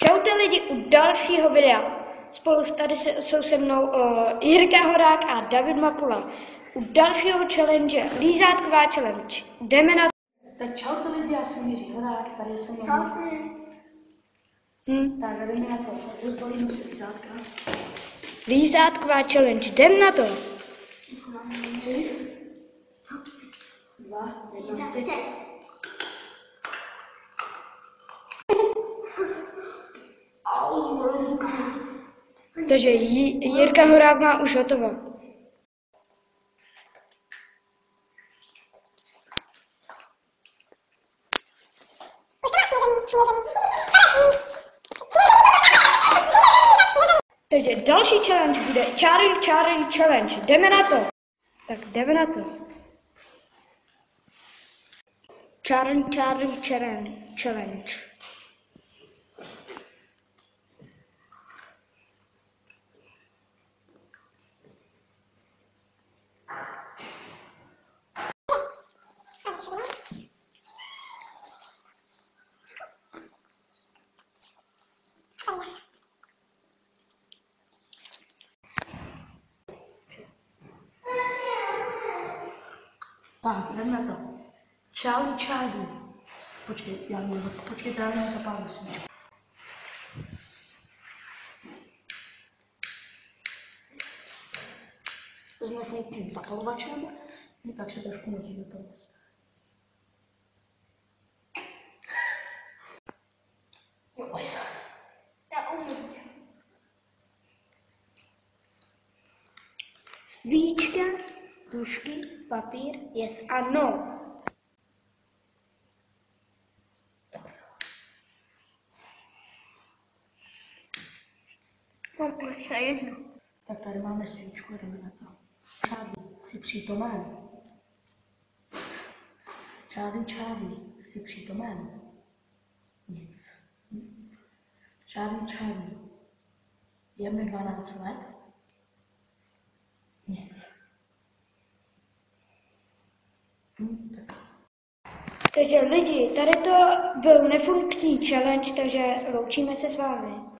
Čaute lidi u dalšího videa. Spolu tady jsou se mnou Jirka Horák a David Makula. U dalšího challenge, lízátková challenge. Jdeme na to. Tak čaute lidi, já jsem Jiří Horák, tady jsem mnou. Tak jdeme na to, rozbalíme si lízátka. Lízátková challenge, jdem na to. 3, 2, 1, teď. Takže Jirka Horák má už hotovo. Takže další challenge bude Charlie challenge. Jdeme na to. Tak jdeme na to. Charlie challenge. Tak, jdeme na to. Charlie. Počkej, já mě zapálím svíčku. S nefunkčním zapalovačem, tak se trošku můžeme pomoct. Svíčka, tušky, papír, yes a no. Mám už jedno. Tak tady máme svíčku, jdeme na to. Charlie, jsi přítomen? Charlie, jsi přítomen? Nic. Charlie, je mi 12 let? Nic. Tak. Takže lidi, tady to byl nefunkční challenge, takže loučíme se s vámi.